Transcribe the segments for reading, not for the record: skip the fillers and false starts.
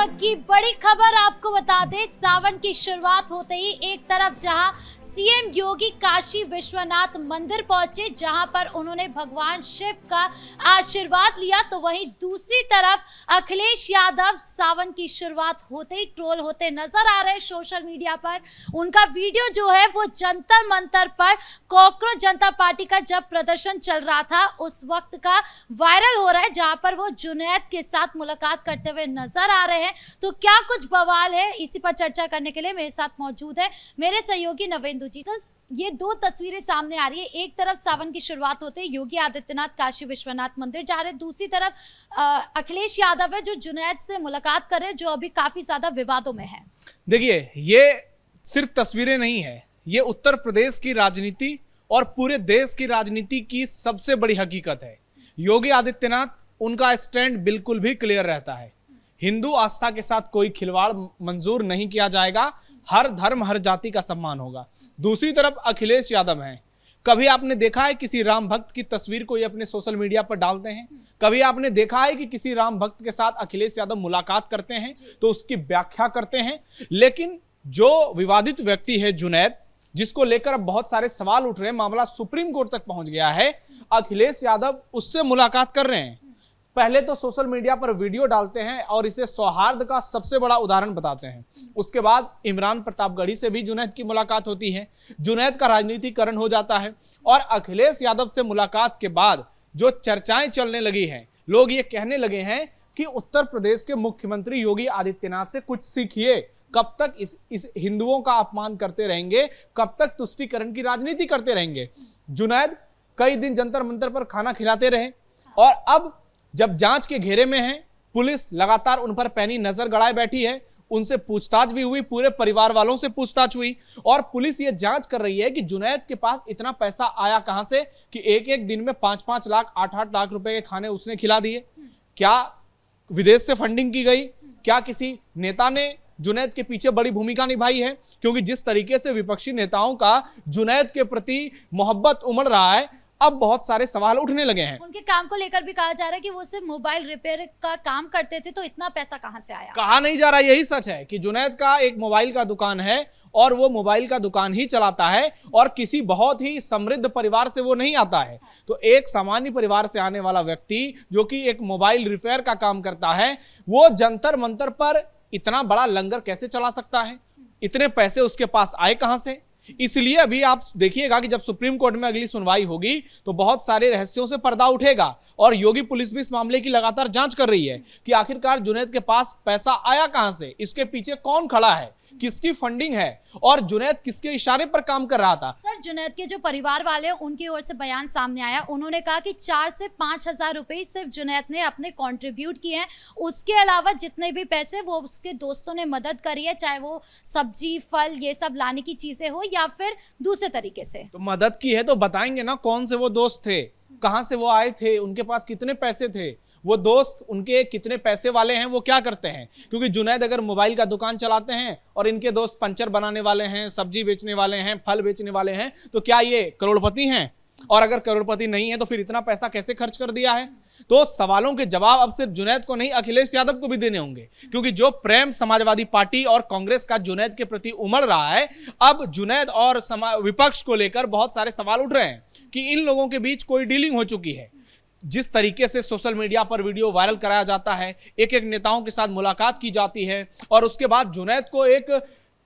वक्त की बड़ी खबर आपको बता दें, सावन की शुरुआत होते ही एक तरफ जहां सीएम योगी काशी विश्वनाथ मंदिर पहुंचे, जहां पर उन्होंने भगवान शिव का आशीर्वाद लिया, तो वहीं दूसरी तरफ अखिलेश यादव सावन की शुरुआत होते ही ट्रोल होते नजर आ रहे हैं सोशल मीडिया पर। उनका वीडियो जो है वो जंतर मंतर पर कॉकरोच जनता पार्टी का जब प्रदर्शन चल रहा था उस वक्त का वायरल हो रहा है, जहां पर वो जुनैद के साथ मुलाकात करते हुए नजर आ रहे हैं। तो क्या कुछ बवाल है, इसी पर चर्चा करने के लिए मेरे साथ मौजूद है मेरे सहयोगी नवेंदु जी। सर, ये दो तस्वीरें सामने आ रही है, एक तरफ सावन की शुरुआत होते ही योगी आदित्यनाथ काशी विश्वनाथ मंदिर जा रहे हैं, दूसरी तरफ अखिलेश यादव है जो जुनैद से मुलाकात कर रहे हैं, जो अभी काफी ज्यादा विवादों में है। देखिए, ये सिर्फ तस्वीरें नहीं है, ये उत्तर प्रदेश की राजनीति और पूरे देश की राजनीति की सबसे बड़ी हकीकत है। योगी आदित्यनाथ, उनका स्टैंड बिल्कुल भी क्लियर रहता है। हिंदू आस्था के साथ कोई खिलवाड़ मंजूर नहीं किया जाएगा, हर धर्म हर जाति का सम्मान होगा। दूसरी तरफ अखिलेश यादव हैं। कभी आपने देखा है किसी राम भक्त की तस्वीर को ये अपने सोशल मीडिया पर डालते हैं? कभी आपने देखा है कि किसी राम भक्त के साथ अखिलेश यादव मुलाकात करते हैं तो उसकी व्याख्या करते हैं? लेकिन जो विवादित व्यक्ति है जुनैद, जिसको लेकर अब बहुत सारे सवाल उठ रहे हैं, मामला सुप्रीम कोर्ट तक पहुंच गया है, अखिलेश यादव उससे मुलाकात कर रहे हैं। पहले तो सोशल मीडिया पर वीडियो डालते हैं और इसे सौहार्द का सबसे बड़ा उदाहरण बताते हैं। उसके बाद इमरान प्रतापगढ़ी से भी जुनैद की मुलाकात होती है, जुनैद का राजनीतिकरण हो जाता है। और अखिलेश यादव से मुलाकात के बाद जो चर्चाएं चलने लगी हैं, लोग ये कहने लगे हैं कि उत्तर प्रदेश के मुख्यमंत्री योगी आदित्यनाथ से कुछ सीखिए। कब तक इस हिंदुओं का अपमान करते रहेंगे, कब तक तुष्टीकरण की राजनीति करते रहेंगे? जुनैद कई दिन जंतर मंतर पर खाना खिलाते रहे और अब जब जांच के घेरे में हैं, पुलिस लगातार उन पर पैनी नजर गड़ाए बैठी है। उनसे पूछताछ भी हुई, पूरे परिवार वालों से पूछताछ हुई और पुलिस ये जांच कर रही है कि जुनैद के पास इतना पैसा आया कहां से कि एक एक दिन में 5-5 लाख 8-8 लाख रुपए के खाने उसने खिला दिए। क्या विदेश से फंडिंग की गई? क्या किसी नेता ने जुनैद के पीछे बड़ी भूमिका निभाई है? क्योंकि जिस तरीके से विपक्षी नेताओं का जुनैद के प्रति मोहब्बत उमड़ रहा है, अब बहुत सारे सवाल उठने लगे हैं। उनके काम को लेकर भी कहा जा रहा है कि वो सिर्फ मोबाइल रिपेयर का काम करते थे, तो इतना पैसा कहां से आया? कहा नहीं जा रहा, यही सच है कि जुनैद का एक मोबाइल का दुकान है और वो मोबाइल का दुकान ही चलाता है और किसी बहुत ही समृद्ध परिवार से वो नहीं आता है। तो एक सामान्य परिवार से आने वाला व्यक्ति जो कि एक मोबाइल रिपेयर का काम करता है, वो जंतर मंतर पर इतना बड़ा लंगर कैसे चला सकता है? इतने पैसे उसके पास आए कहां से? इसलिए अभी आप देखिएगा कि जब सुप्रीम कोर्ट में अगली सुनवाई होगी तो बहुत सारे रहस्यों से पर्दा उठेगा और योगी पुलिस भी इस मामले की लगातार जांच कर रही है कि आखिरकार जुनैद के पास पैसा आया कहां से, इसके पीछे कौन खड़ा है, किसकी फंडिंग है और जुनैद किसके इशारे पर काम कर रहा था। सर, जुनैद के जो परिवार वाले हैं उनकी ओर से बयान सामने आया, उन्होंने कहा कि 4 से 5 हजार रुपए सिर्फ जुनैद ने अपने कंट्रीब्यूट किए हैं, उसके अलावा जितने भी पैसे वो उसके दोस्तों ने मदद करी है, चाहे वो सब्जी फल ये सब लाने की चीजें हो या फिर दूसरे तरीके से। तो मदद की है तो बताएंगे ना कौन से वो दोस्त थे, कहां से वो आए थे, उनके पास कितने पैसे थे, वो दोस्त उनके कितने पैसे वाले हैं, वो क्या करते हैं? क्योंकि जुनैद अगर मोबाइल का दुकान चलाते हैं और इनके दोस्त पंचर बनाने वाले हैं, सब्जी बेचने वाले हैं, फल बेचने वाले हैं, तो क्या ये करोड़पति हैं? और अगर करोड़पति नहीं है तो फिर इतना पैसा कैसे खर्च कर दिया है? तो सवालों के जवाब अब सिर्फ जुनैद को नहीं, अखिलेश यादव को भी देने होंगे, क्योंकि जो प्रेम समाजवादी पार्टी और कांग्रेस का जुनैद के प्रति उमड़ रहा है, अब जुनैद और विपक्ष को लेकर बहुत सारे सवाल उठ रहे हैं कि इन लोगों के बीच कोई डीलिंग हो चुकी है। जिस तरीके से सोशल मीडिया पर वीडियो वायरल कराया जाता है, एक एक नेताओं के साथ मुलाकात की जाती है और उसके बाद जुनैद को एक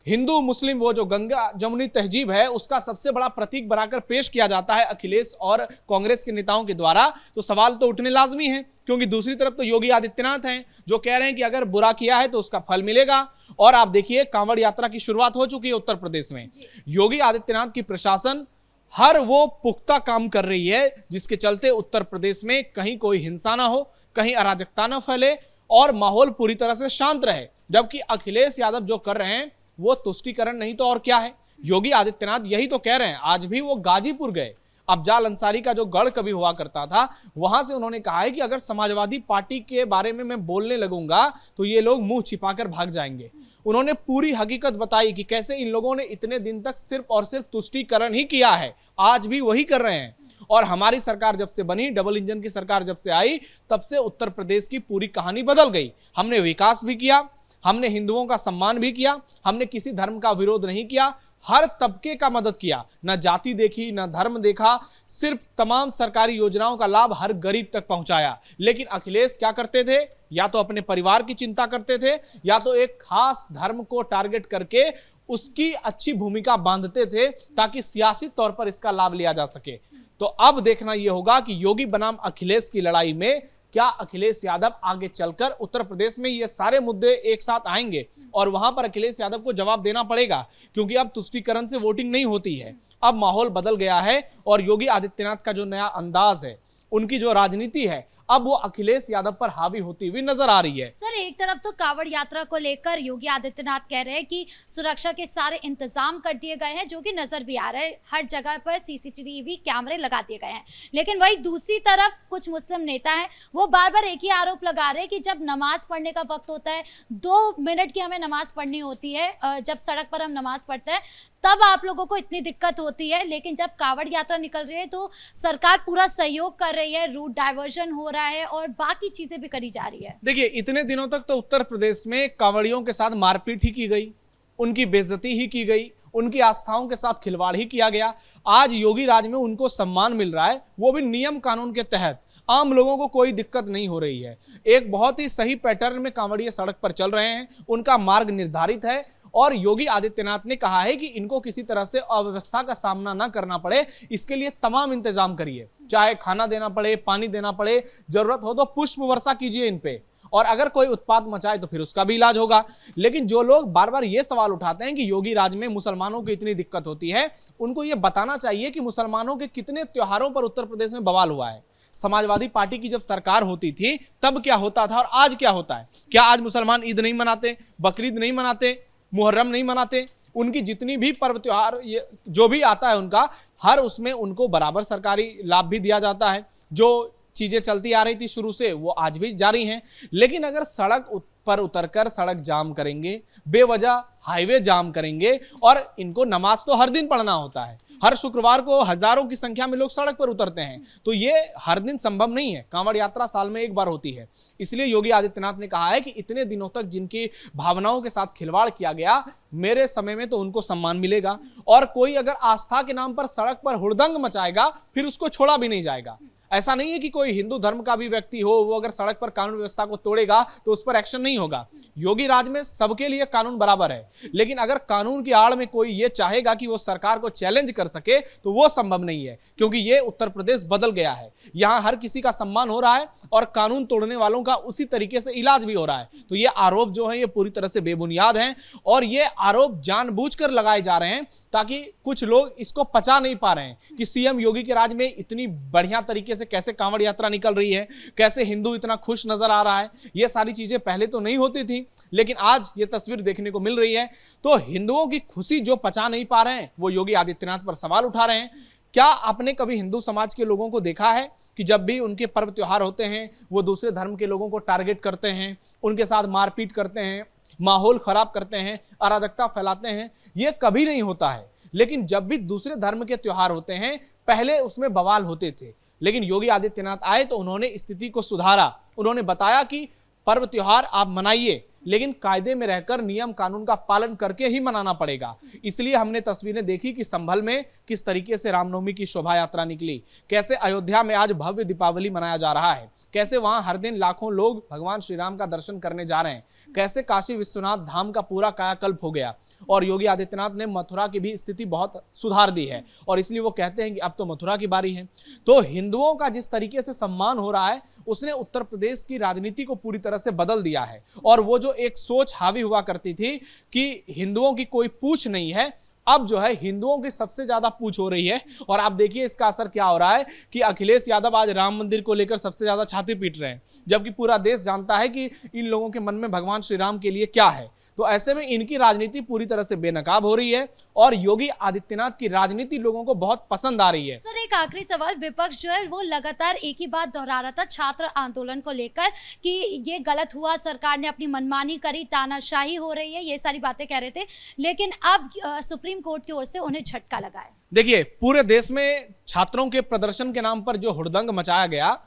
हिंदू मुस्लिम वो जो गंगा जमुनी तहजीब है उसका सबसे बड़ा प्रतीक बनाकर पेश किया जाता है अखिलेश और कांग्रेस के नेताओं के द्वारा, तो सवाल तो उठने लाजमी है। क्योंकि दूसरी तरफ तो योगी आदित्यनाथ हैं जो कह रहे हैं कि अगर बुरा किया है तो उसका फल मिलेगा। और आप देखिए, कांवड़ यात्रा की शुरुआत हो चुकी है उत्तर प्रदेश में। योगी आदित्यनाथ की प्रशासन हर वो पुख्ता काम कर रही है जिसके चलते उत्तर प्रदेश में कहीं कोई हिंसा ना हो, कहीं अराजकता ना फैले और माहौल पूरी तरह से शांत रहे। जबकि अखिलेश यादव जो कर रहे हैं वो तुष्टीकरण नहीं तो और क्या है। योगी आदित्यनाथ यही तो कह रहे हैं। आज भी वो गाजीपुर गए, अफजाल अंसारी का जो गढ़ कभी हुआ करता था, वहां से उन्होंने कहा है कि अगर समाजवादी पार्टी के बारे में मैं बोलने लगूंगा तो ये लोग मुंह छिपाकर भाग जाएंगे। उन्होंने पूरी हकीकत बताई कि कैसे इन लोगों ने इतने दिन तक सिर्फ और सिर्फ तुष्टीकरण ही किया है, आज भी वही कर रहे हैं। और हमारी सरकार जब से बनी, डबल इंजन की सरकार जब से आई, तब से उत्तर प्रदेश की पूरी कहानी बदल गई। हमने विकास भी किया, हमने हिंदुओं का सम्मान भी किया, हमने किसी धर्म का विरोध नहीं किया, हर तबके का मदद किया, न जाति देखी न धर्म देखा, सिर्फ तमाम सरकारी योजनाओं का लाभ हर गरीब तक पहुंचाया। लेकिन अखिलेश क्या करते थे? या तो अपने परिवार की चिंता करते थे, या तो एक खास धर्म को टारगेट करके उसकी अच्छी भूमिका बांधते थे ताकि सियासी तौर पर इसका लाभ लिया जा सके। तो अब देखना यह होगा कि योगी बनाम अखिलेश की लड़ाई में क्या अखिलेश यादव आगे चलकर उत्तर प्रदेश में ये सारे मुद्दे एक साथ आएंगे और वहां पर अखिलेश यादव को जवाब देना पड़ेगा, क्योंकि अब तुष्टीकरण से वोटिंग नहीं होती है। अब माहौल बदल गया है और योगी आदित्यनाथ का जो नया अंदाज है, उनकी जो राजनीति है, अब वो अखिलेश यादव पर हावी होती हुई नजर आ रही है। सर, एक तरफ तो कांवड़ यात्रा को लेकर योगी आदित्यनाथ कह रहे हैं कि सुरक्षा के सारे इंतजाम कर दिए गए हैं, जो कि नजर भी आ रहा है, हर जगह पर सीसीटीवी कैमरे लगा दिए गए हैं। लेकिन वही दूसरी तरफ कुछ मुस्लिम नेता हैं, वो बार बार एक ही आरोप लगा रहे हैं कि जब नमाज पढ़ने का वक्त होता है, 2 मिनट की हमें नमाज पढ़नी होती है, जब सड़क पर हम नमाज पढ़ते हैं तब आप लोगों को इतनी दिक्कत होती है, लेकिन जब कांवड़ यात्रा निकल रही है तो सरकार पूरा सहयोग कर रही है, रूट डाइवर्जन हो रहा है और बाकी चीजें भी करी जा रही है। देखिए, इतने दिनों तक तो उत्तर प्रदेश में कांवड़ियों के साथ मारपीट ही की गई, उनकी बेइज्जती ही की गई, उनकी आस्थाओं के साथ खिलवाड़ ही किया गया। आज योगी राज में उनको सम्मान मिल रहा है, वो भी नियम कानून के तहत। आम लोगों को कोई दिक्कत नहीं हो रही है। एक बहुत ही सही पैटर्न में कांवड़िए सड़क पर चल रहे हैं, उनका मार्ग निर्धारित है और योगी आदित्यनाथ ने कहा है कि इनको किसी तरह से अव्यवस्था का सामना ना करना पड़े, इसके लिए तमाम इंतजाम करिए, चाहे खाना देना पड़े, पानी देना पड़े, जरूरत हो तो पुष्प वर्षा कीजिए इन पे, और अगर कोई उत्पात मचाए तो फिर उसका भी इलाज होगा। लेकिन जो लोग बार बार ये सवाल उठाते हैं कि योगी राज में मुसलमानों की इतनी दिक्कत होती है, उनको ये बताना चाहिए कि मुसलमानों के कितने त्योहारों पर उत्तर प्रदेश में बवाल हुआ है। समाजवादी पार्टी की जब सरकार होती थी तब क्या होता था और आज क्या होता है? क्या आज मुसलमान ईद नहीं मनाते, बकरीद नहीं मनाते, मुहर्रम नहीं मनाते? उनकी जितनी भी पर्व त्योहार जो भी आता है उनका, हर उसमें उनको बराबर सरकारी लाभ भी दिया जाता है। जो चीजें चलती आ रही थी शुरू से वो आज भी जारी हैं। लेकिन अगर सड़क पर उतरकर सड़क जाम करेंगे, बेवजह हाईवे जाम करेंगे, और इनको नमाज तो हर दिन पढ़ना होता है, हर शुक्रवार को हजारों की संख्या में लोग सड़क पर उतरते हैं, तो ये हर दिन संभव नहीं है। कांवड़ यात्रा साल में एक बार होती है। इसलिए योगी आदित्यनाथ ने कहा है कि इतने दिनों तक जिनकी भावनाओं के साथ खिलवाड़ किया गया, मेरे समय में तो उनको सम्मान मिलेगा, और कोई अगर आस्था के नाम पर सड़क पर हुड़दंग मचाएगा फिर उसको छोड़ा भी नहीं जाएगा। ऐसा नहीं है कि कोई हिंदू धर्म का भी व्यक्ति हो, वो अगर सड़क पर कानून व्यवस्था को तोड़ेगा तो उस पर एक्शन नहीं होगा। योगी राज में सबके लिए कानून बराबर है, लेकिन अगर कानून की आड़ में कोई ये चाहेगा कि वो सरकार को चैलेंज कर सके तो वो संभव नहीं है, क्योंकि ये उत्तर प्रदेश बदल गया है। यहां हर किसी का सम्मान हो रहा है और कानून तोड़ने वालों का उसी तरीके से इलाज भी हो रहा है। तो ये आरोप जो है ये पूरी तरह से बेबुनियाद हैं, और ये आरोप जानबूझकर लगाए जा रहे हैं ताकि कुछ लोग इसको पचा नहीं पा रहे हैं कि सीएम योगी के राज में इतनी बढ़िया तरीके से कैसे कांवड़ यात्रा निकल रही है, कैसे हिंदू इतना खुश नजर आ रहा है। ये सारी चीजें पहले तो नहीं होती थी, लेकिन आज ये तस्वीर देखने को मिल रही है। तो हिंदुओं की खुशी जो पचा नहीं पा रहे हैं वो योगी आदित्यनाथ पर सवाल उठा रहे हैं। क्या आपने कभी हिंदू समाज के लोगों को देखा है कि जब भी उनके पर्व त्योहार होते हैं वो दूसरे धर्म के लोगों को टारगेट करते हैं, उनके साथ मारपीट करते हैं, माहौल खराब करते हैं, अराजकता फैलाते हैं? ये कभी नहीं होता है। लेकिन जब भी दूसरे धर्म के त्योहार होते हैं पहले उसमें बवाल होते थे, लेकिन योगी आदित्यनाथ आए तो उन्होंने स्थिति को सुधारा। उन्होंने बताया कि पर्व त्योहार आप मनाइए, लेकिन कायदे में रहकर नियम कानून का पालन करके ही मनाना पड़ेगा। इसलिए हमने तस्वीरें देखी कि संभल में किस तरीके से रामनवमी की शोभा यात्रा निकली, कैसे अयोध्या में आज भव्य दीपावली मनाया जा रहा है, कैसे वहां हर दिन लाखों लोग भगवान श्री राम का दर्शन करने जा रहे हैं, कैसे काशी विश्वनाथ धाम का पूरा कायाकल्प हो गया। और योगी आदित्यनाथ ने मथुरा की भी स्थिति बहुत सुधार दी है, और इसलिए वो कहते हैं कि अब तो मथुरा की बारी है। तो हिंदुओं का जिस तरीके से सम्मान हो रहा है उसने उत्तर प्रदेश की राजनीति को पूरी तरह से बदल दिया है। और वो जो एक सोच हावी हुआ करती थी कि हिंदुओं की कोई पूछ नहीं है, अब जो है हिंदुओं की सबसे ज्यादा पूछ हो रही है। और आप देखिए इसका असर क्या हो रहा है कि अखिलेश यादव आज राम मंदिर को लेकर सबसे ज्यादा छाती पीट रहे हैं, जबकि पूरा देश जानता है कि इन लोगों के मन में भगवान श्री राम के लिए क्या है। तो ऐसे में इनकी राजनीति पूरी तरह से बेनकाब हो रही है और योगी आदित्यनाथ की राजनीति लोगों को बहुत पसंद आ रही है। सर, एक आखिरी सवाल, विपक्ष जो है वो लगातार एक ही बात दोहरा रहा था छात्र आंदोलन को लेकर कि ये गलत हुआ, सरकार ने अपनी मनमानी करी, तानाशाही हो रही है, ये सारी बातें कह रहे थे। लेकिन अब सुप्रीम कोर्ट की ओर से उन्हें झटका लगा है। देखिए, पूरे देश में छात्रों के प्रदर्शन के नाम पर जो हुड़दंग मचाया गया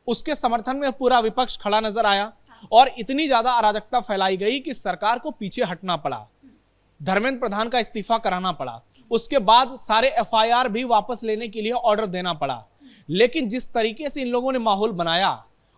उसके समर्थन में पूरा विपक्ष खड़ा नजर आया। और इतनी ज्यादा अराजकता फैलाई गई कि सरकार को पीछे हटना पड़ा, धर्मेंद्र प्रधान का इस्तीफा कराना पड़ा, उसके बाद सारे एफआईआर भी वापस लेने के लिए ऑर्डर देना पड़ा। लेकिन जिस तरीके से इन लोगों ने माहौल बनाया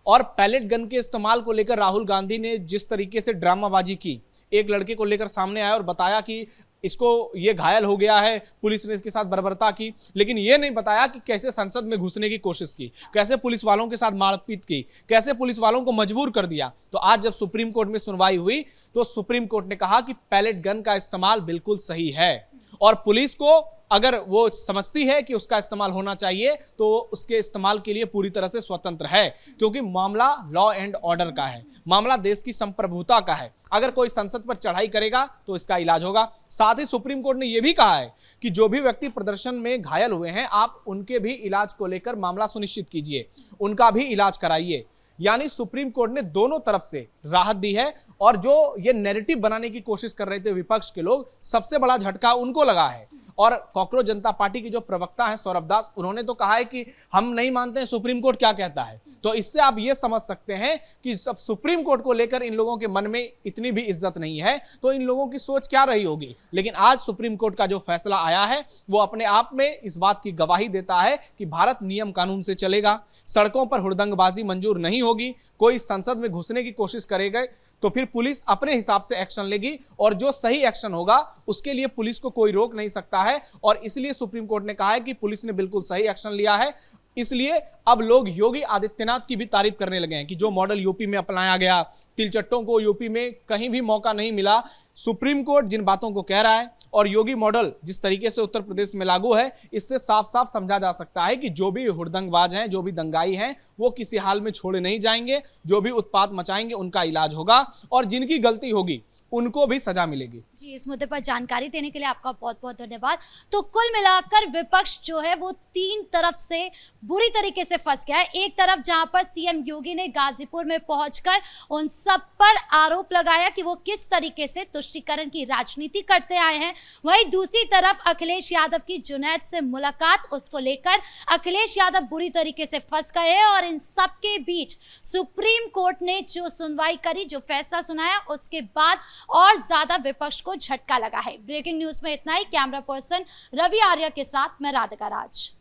और पैलेट गन के इस्तेमाल को लेकर राहुल गांधी ने जिस तरीके से ड्रामाबाजी की, एक लड़के को लेकर सामने आया और बताया कि इसको ये घायल हो गया है, पुलिस ने इसके साथ बर्बरता की, लेकिन ये नहीं बताया कि कैसे संसद में घुसने की कोशिश की, कैसे पुलिस वालों के साथ मारपीट की, कैसे पुलिस वालों को मजबूर कर दिया। तो आज जब सुप्रीम कोर्ट में सुनवाई हुई तो सुप्रीम कोर्ट ने कहा कि पैलेट गन का इस्तेमाल बिल्कुल सही है और पुलिस को अगर वो समझती है कि उसका इस्तेमाल होना चाहिए तो उसके इस्तेमाल के लिए पूरी तरह से स्वतंत्र है, क्योंकि मामला लॉ एंड ऑर्डर का है, मामला देश की संप्रभुता का है। अगर कोई संसद पर चढ़ाई करेगा तो इसका इलाज होगा। साथ ही सुप्रीम कोर्ट ने यह भी कहा है कि जो भी व्यक्ति प्रदर्शन में घायल हुए हैं, आप उनके भी इलाज को लेकर मामला सुनिश्चित कीजिए, उनका भी इलाज कराइए। यानी सुप्रीम कोर्ट ने दोनों तरफ से राहत दी है और जो ये नैरेटिव बनाने की कोशिश कर रहे थे विपक्ष के लोग, सबसे बड़ा झटका उनको लगा है। और कॉकरोच जनता पार्टी के जो प्रवक्ता हैं सौरभ दास, उन्होंने तो कहा है कि हम नहीं मानते हैं सुप्रीम कोर्ट क्या कहता है। तो इससे आप ये समझ सकते हैं कि सब सुप्रीम कोर्ट को लेकर इन लोगों के मन में इतनी भी इज्जत नहीं है, तो इन लोगों की सोच क्या रही होगी। लेकिन आज सुप्रीम कोर्ट का जो फैसला आया है वो अपने आप में इस बात की गवाही देता है कि भारत नियम कानून से चलेगा, सड़कों पर हुड़दंगबाजी मंजूर नहीं होगी, कोई संसद में घुसने की कोशिश करेगा तो फिर पुलिस अपने हिसाब से एक्शन लेगी और जो सही एक्शन होगा उसके लिए पुलिस को कोई रोक नहीं सकता है। और इसलिए सुप्रीम कोर्ट ने कहा है कि पुलिस ने बिल्कुल सही एक्शन लिया है। इसलिए अब लोग योगी आदित्यनाथ की भी तारीफ करने लगे हैं कि जो मॉडल यूपी में अपनाया गया, तिलचट्टों को यूपी में कहीं भी मौका नहीं मिला, सुप्रीम कोर्ट जिन बातों को कह रहा है और योगी मॉडल जिस तरीके से उत्तर प्रदेश में लागू है, इससे साफ साफ समझा जा सकता है कि जो भी हुड़दंगबाज हैं, जो भी दंगाई हैं, वो किसी हाल में छोड़े नहीं जाएंगे। जो भी उत्पात मचाएंगे उनका इलाज होगा और जिनकी गलती होगी उनको भी सजा मिलेगी। जी, इस मुद्दे पर जानकारी देने के लिए आपका बहुत बहुत धन्यवाद। तो कुल मिलाकर विपक्ष जो है वो तीन तरफ से बुरी तरीके से फंस गया है। एक तरफ जहां पर सीएम योगी ने गाजीपुर में पहुंचकर उन सब पर आरोप लगाया कि वो किस तरीके से तुष्टीकरण की राजनीति करते आए हैं, वहीं दूसरी तरफ अखिलेश यादव की जुनैद से मुलाकात, उसको लेकर अखिलेश यादव बुरी तरीके से फंस गए हैं। और इन सब के बीच सुप्रीम कोर्ट ने जो सुनवाई करी, जो फैसला सुनाया, उसके बाद और ज्यादा विपक्ष को झटका लगा है। ब्रेकिंग न्यूज में इतना ही। कैमरा पर्सन रवि आर्या के साथ मैं राधिका राज।